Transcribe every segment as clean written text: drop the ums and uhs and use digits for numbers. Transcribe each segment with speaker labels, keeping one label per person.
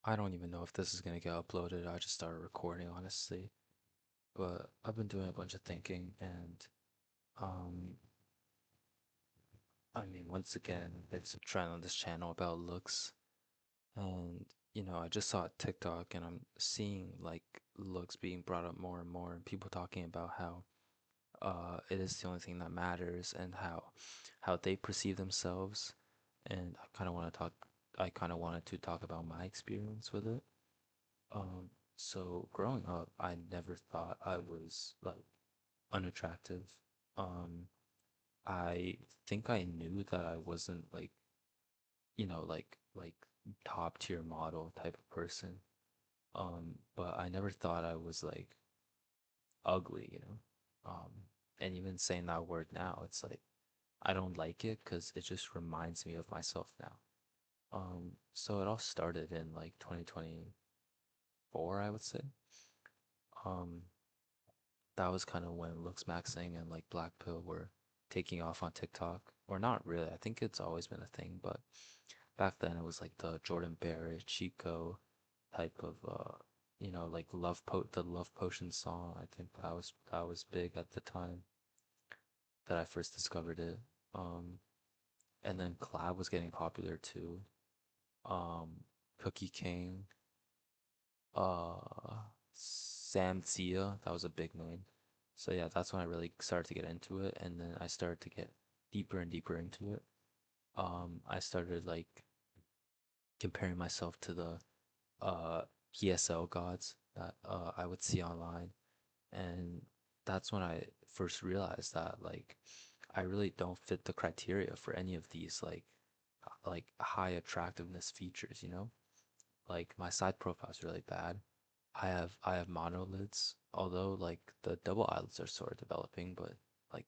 Speaker 1: I don't even know if this is gonna get uploaded. I just started recording, honestly. But I've been doing a bunch of thinking, and um, I mean, once again, it's a trend on this channel about looks, and I just saw a TikTok, and I'm seeing like looks being brought up more and more, and people talking about how it is the only thing that matters, and how they perceive themselves, and I kind of wanted to talk about my experience with it. So growing up, I never thought I was like unattractive. Um, I think I knew that I wasn't like top tier model type of person. But I never thought I was like ugly. Um, and even saying that word now, it's like I don't like it because it just reminds me of myself now. So it all started in like 2024, I would say. Um, that was kind of when Looks Maxing and like Black Pill were taking off on TikTok. Or not really. I think it's always been a thing, but back then it was like the Jordan Barrett, Chico type of like the Love Potion song. I think that was big at the time that I first discovered it. Um and then collab was getting popular too. Um Cookie King, uh Sam Zia, that was a big name. So yeah, that's when I really started to get into it, and then I started to get deeper and deeper into it. I started like comparing myself to the uh PSL gods that I would see online, and that's when I first realized that like I really don't fit the criteria for any of these like high attractiveness features. Like my side profile is really bad. I have monolids, although like the double eyelids are sort of developing, but like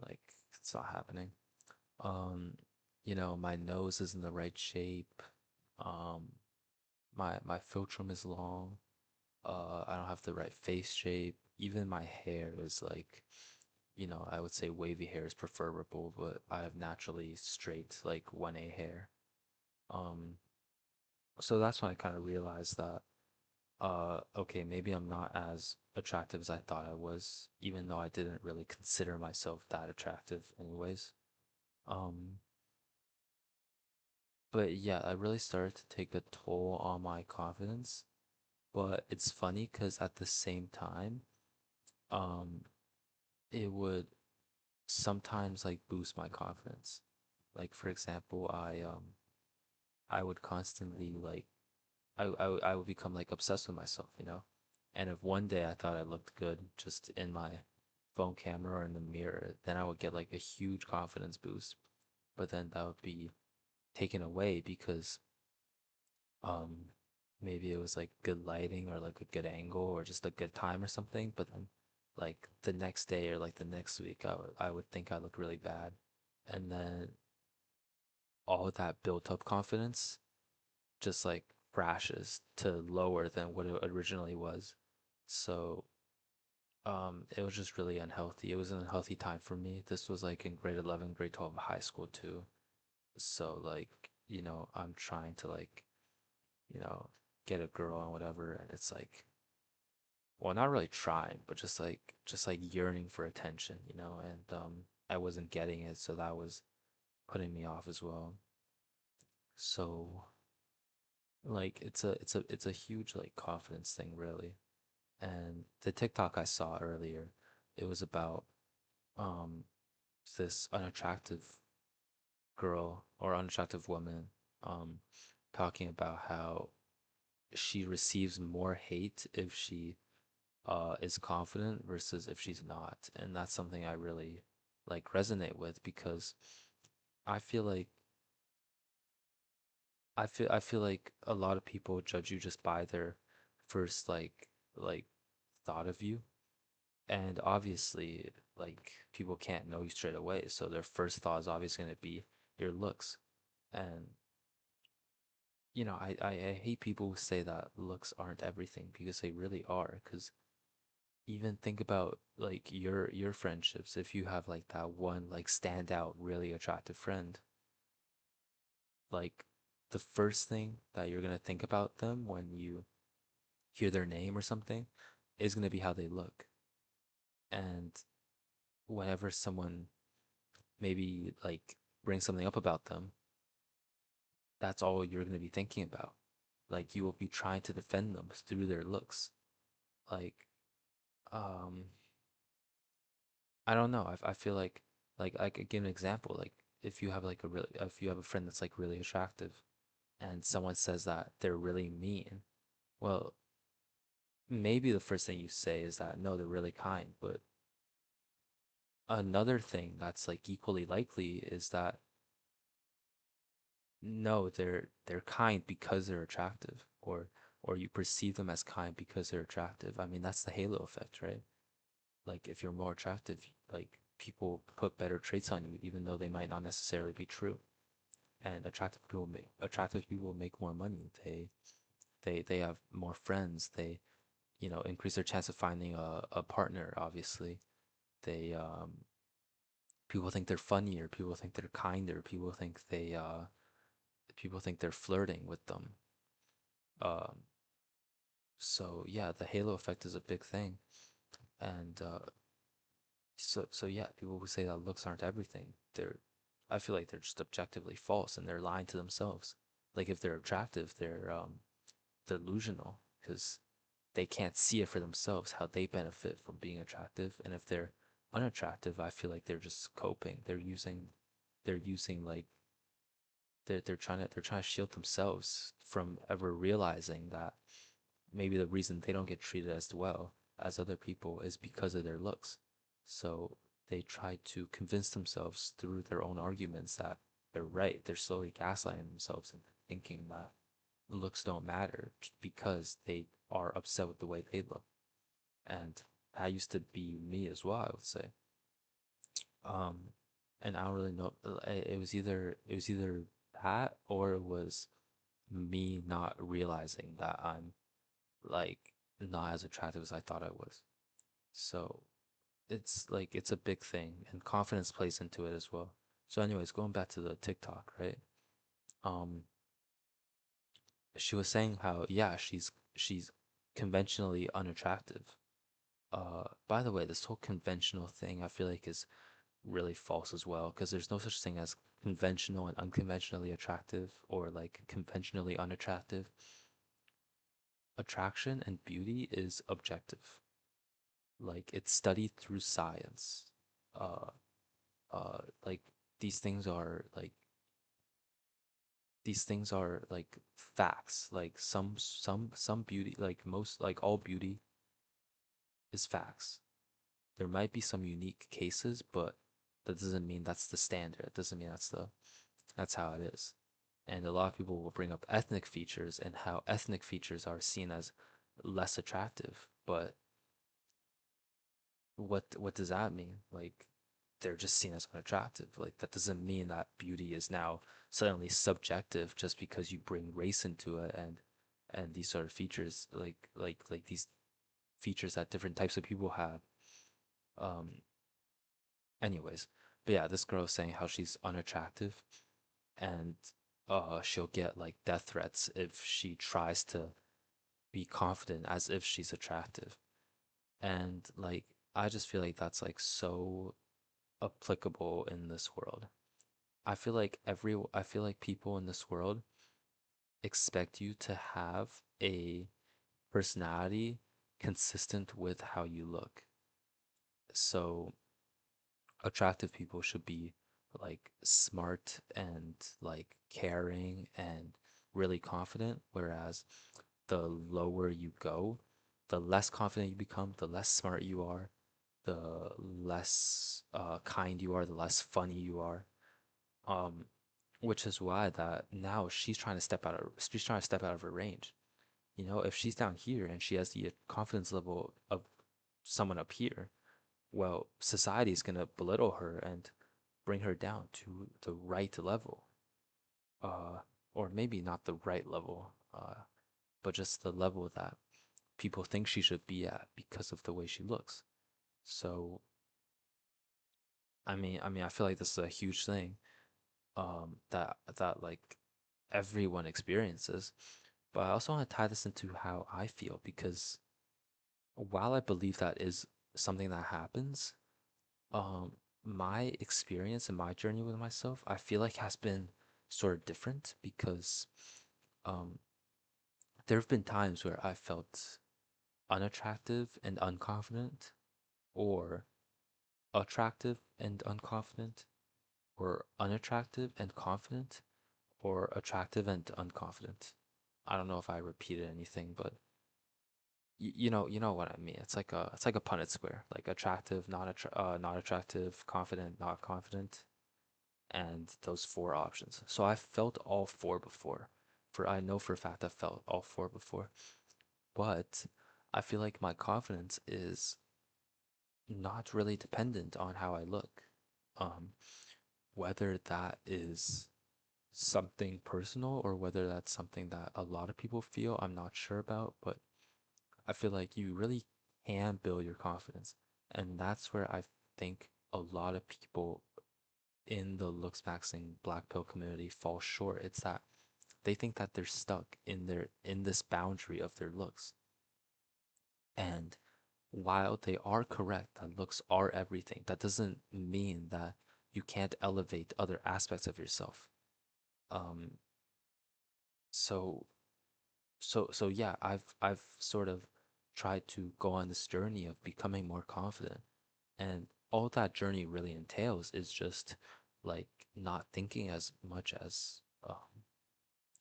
Speaker 1: like it's not happening. Um, my nose isn't the right shape. Um, my philtrum is long. I don't have the right face shape. Even my hair is like, I would say wavy hair is preferable, but I have naturally straight like 1A hair. Um, so that's when I kind of realized that okay, maybe I'm not as attractive as I thought I was, even though I didn't really consider myself that attractive anyways. Um, but yeah, I really started to take a toll on my confidence. But it's funny because at the same time, um, it would sometimes like boost my confidence. Like for example, I would constantly like I would become like obsessed with myself. And if one day I thought I looked good just in my phone camera or in the mirror, then I would get like a huge confidence boost. But then that would be taken away because um maybe it was like good lighting or like a good angle or just a good time or something. But then like the next day or like the next week, I would think I look really bad. And then all that built up confidence just like crashes to lower than what it originally was. So it was just really unhealthy. It was an unhealthy time for me. This was like in grade 11, grade 12 of high school too. So like, I'm trying to like, you know, get a girl and whatever, and it's like, well, not really trying, but just like yearning for attention, and I wasn't getting it, so that was putting me off as well. So like it's a huge like confidence thing really. And the TikTok I saw earlier, it was about um this unattractive girl or unattractive woman um talking about how she receives more hate if she is confident versus if she's not. And that's something I really like resonate with because I feel like I feel like a lot of people judge you just by their first like thought of you. And obviously, like people can't know you straight away, so their first thought is obviously going to be your looks. And I hate people who say that looks aren't everything because they really are. Because even think about like your friendships. If you have like that one like standout really attractive friend, like the first thing that you're gonna think about them when you hear their name or something is gonna be how they look. And whenever someone maybe like brings something up about them, that's all you're gonna be thinking about. Like you will be trying to defend them through their looks. Like, um, I don't know. I feel like I could give an example. Like if you have a friend that's like really attractive and someone says that they're really mean, well, maybe the first thing you say is that no, they're really kind. But another thing that's like equally likely is that no, they're kind because they're attractive, or you perceive them as kind because they're attractive. I mean, that's the halo effect, right? Like if you're more attractive, like people put better traits on you, even though they might not necessarily be true. And attractive people make more money. They have more friends. They, increase their chance of finding a partner, obviously. They People think they're funnier, people think they're kinder, people think they're flirting with them. Um so yeah, the halo effect is a big thing. And so yeah, people who say that looks aren't everything, I feel like they're just objectively false and they're lying to themselves. Like if they're attractive, they're delusional because they can't see it for themselves how they benefit from being attractive. And if they're unattractive, I feel like they're just coping. They're using like they're trying to shield themselves from ever realizing that maybe the reason they don't get treated as well as other people is because of their looks. So they try to convince themselves through their own arguments that they're right. They're slowly gaslighting themselves and thinking that looks don't matter because they are upset with the way they look. And that used to be me as well, I would say. Um, and I don't really know. It was either that or it was me not realizing that I'm like not as attractive as I thought I was. So it's like it's a big thing, and confidence plays into it as well. So, anyways, going back to the TikTok, right? Um, she was saying how yeah, she's conventionally unattractive. By the way, this whole conventional thing I feel like is really false as well, because there's no such thing as conventional and unconventionally attractive or like conventionally unattractive. Attraction and beauty is objective. Like it's studied through science. Uh, like these things are like these things are like facts. Like some beauty, like most, like all beauty is facts. There might be some unique cases, but that doesn't mean that's the standard. It doesn't mean that's how it is. And a lot of people will bring up ethnic features and how ethnic features are seen as less attractive. But what does that mean? Like they're just seen as unattractive. Like that doesn't mean that beauty is now suddenly subjective just because you bring race into it and these sort of features like these features that different types of people have. Um, anyways, but yeah, this girl is saying how she's unattractive and she'll get like death threats if she tries to be confident as if she's attractive. And like I just feel like that's like so applicable in this world. I feel like people in this world expect you to have a personality consistent with how you look. So attractive people should be like smart and like caring and really confident, whereas the lower you go, the less confident you become, the less smart you are, the less kind you are, the less funny you are. Um, which is why that now she's trying to step out of her range. If she's down here and she has the confidence level of someone up here, well, society is gonna belittle her and bring her down to the right level. Uh, or maybe not the right level, but just the level that people think she should be at because of the way she looks. So, I mean, I feel like this is a huge thing. That like everyone experiences. But I also want to tie this into how I feel because while I believe that is something that happens, um, my experience and my journey with myself, I feel like has been sort of different because um, there have been times where I felt unattractive and unconfident, or attractive and unconfident, or unattractive and confident, or attractive and unconfident. I don't know if I repeated anything, but you know what I mean. It's like a Punnett square, like attractive, not attractive, confident, not confident, and those four options. So I felt all four before. For I know for a fact I felt all four before, but I feel like my confidence is not really dependent on how I look. Um, whether that is something personal or whether that's something that a lot of people feel, I'm not sure about, but I feel like you really can build your confidence. And that's where I think a lot of people in the looks maxing black pill community fall short. It's that they think that they're stuck in this boundary of their looks. And while they are correct that looks are everything, that doesn't mean that you can't elevate other aspects of yourself. Um, so so yeah, I've sort of tried to go on this journey of becoming more confident. And all that journey really entails is just like not thinking as much as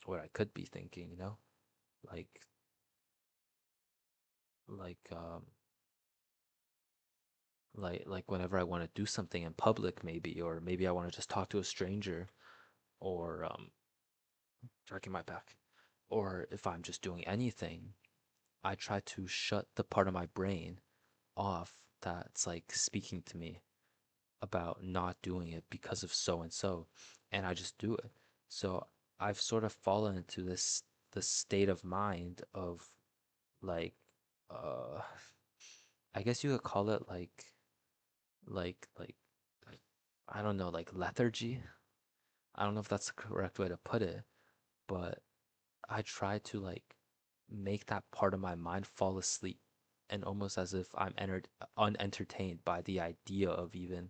Speaker 1: what I could be thinking, you know? Like like um like whenever I want to do something in public maybe, or maybe I want to just talk to a stranger, or jerking my back, or if I'm just doing anything, I try to shut the part of my brain off that's like speaking to me about not doing it because of so and so, and I just do it. So I've sort of fallen into this state of mind of like uh I guess you could call it like I don't know, like lethargy. I don't know if that's the correct way to put it, but I try to like make that part of my mind fall asleep, and almost as if I'm unentertained by the idea of even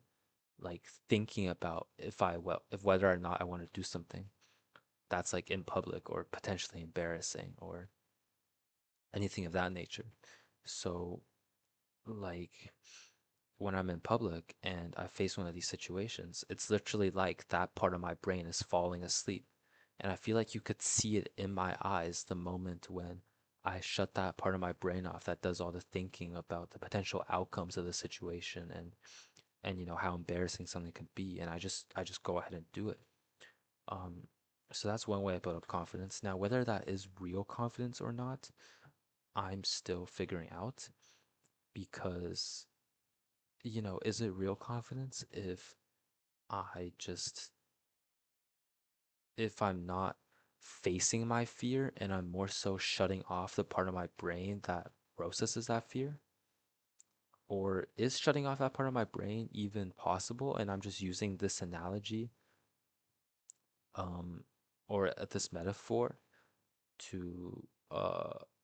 Speaker 1: like thinking about if whether or not I want to do something that's like in public or potentially embarrassing or anything of that nature. So like when I'm in public and I face one of these situations, it's literally like that part of my brain is falling asleep. And I feel like you could see it in my eyes the moment when I shut that part of my brain off that does all the thinking about the potential outcomes of the situation and you know how embarrassing something could be, and I just go ahead and do it. Um, so that's one way I build up confidence. Now, whether that is real confidence or not, I'm still figuring out because, you know, is it real confidence I just, if I'm not facing my fear and I'm more so shutting off the part of my brain that processes that fear? Or is shutting off that part of my brain even possible? And I'm just using this analogy, um, or this metaphor to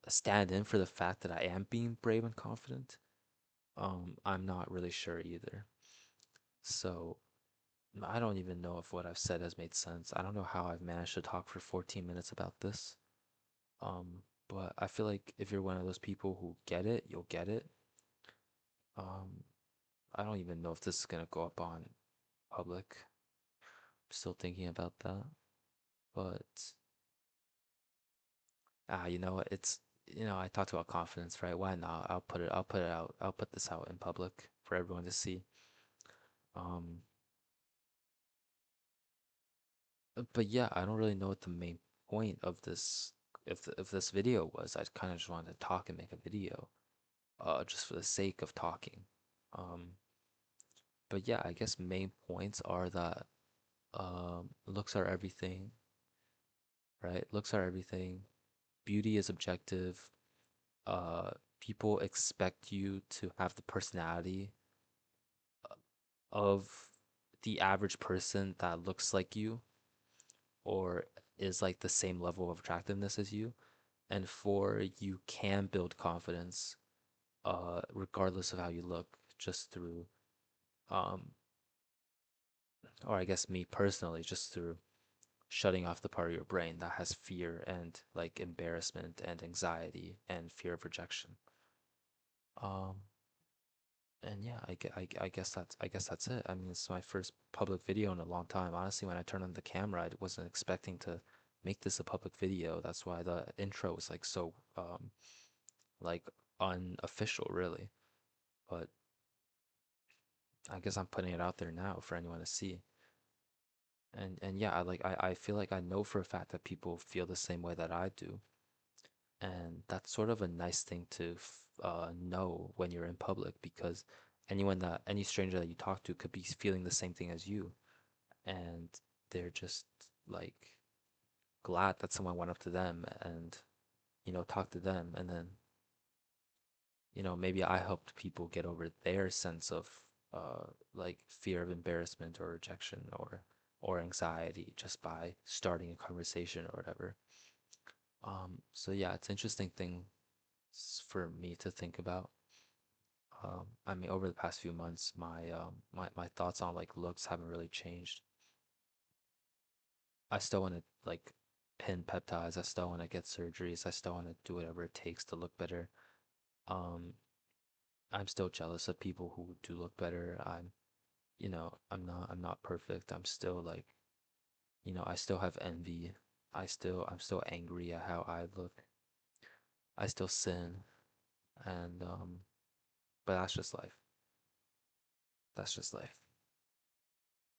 Speaker 1: stand in for the fact that I am being brave and confident. I'm not really sure either. So I don't even know if what I've said has made sense. I don't know how I've managed to talk for 14 minutes about this. But I feel like if you're one of those people who get it, you'll get it. Um, I don't even know if this is gonna go up on public. I'm still thinking about that. But you know what? It's you know, I talked about confidence, right? Why not? I'll put it out. I'll put this out in public for everyone to see. Um, but yeah, I don't really know what the main point of this if this video was. I kind of just wanted to talk and make a video, just for the sake of talking. Um, but yeah, I guess main points are that looks are everything, right? Looks are everything. Beauty is objective. People expect you to have the personality of the average person that looks like you, or is like the same level of attractiveness as you, and four, you can build confidence regardless of how you look, just through um or I guess me personally, just through shutting off the part of your brain that has fear and like embarrassment and anxiety and fear of rejection. Um, and yeah, I guess that's it. I mean, it's my first public video in a long time. Honestly, when I turned on the camera, I wasn't expecting to make this a public video. That's why the intro was like so like unofficial, really. But I guess I'm putting it out there now for anyone to see. And yeah, I feel like I know for a fact that people feel the same way that I do. And that's sort of a nice thing to know when you're in public, because any stranger that you talk to could be feeling the same thing as you, and they're just like glad that someone went up to them and talked to them, and then maybe I helped people get over their sense of like fear of embarrassment or rejection or anxiety just by starting a conversation or whatever. So yeah, it's an interesting thing for me to think about. I mean, over the past few months, my thoughts on like looks haven't really changed. I still want to like pin peptides. I still want to get surgeries. I still want to do whatever it takes to look better. Um, I'm still jealous of people who do look better. I'm not perfect. I'm still like, I still have envy. I'm still angry at how I look. I still sin, and but that's just life. That's just life.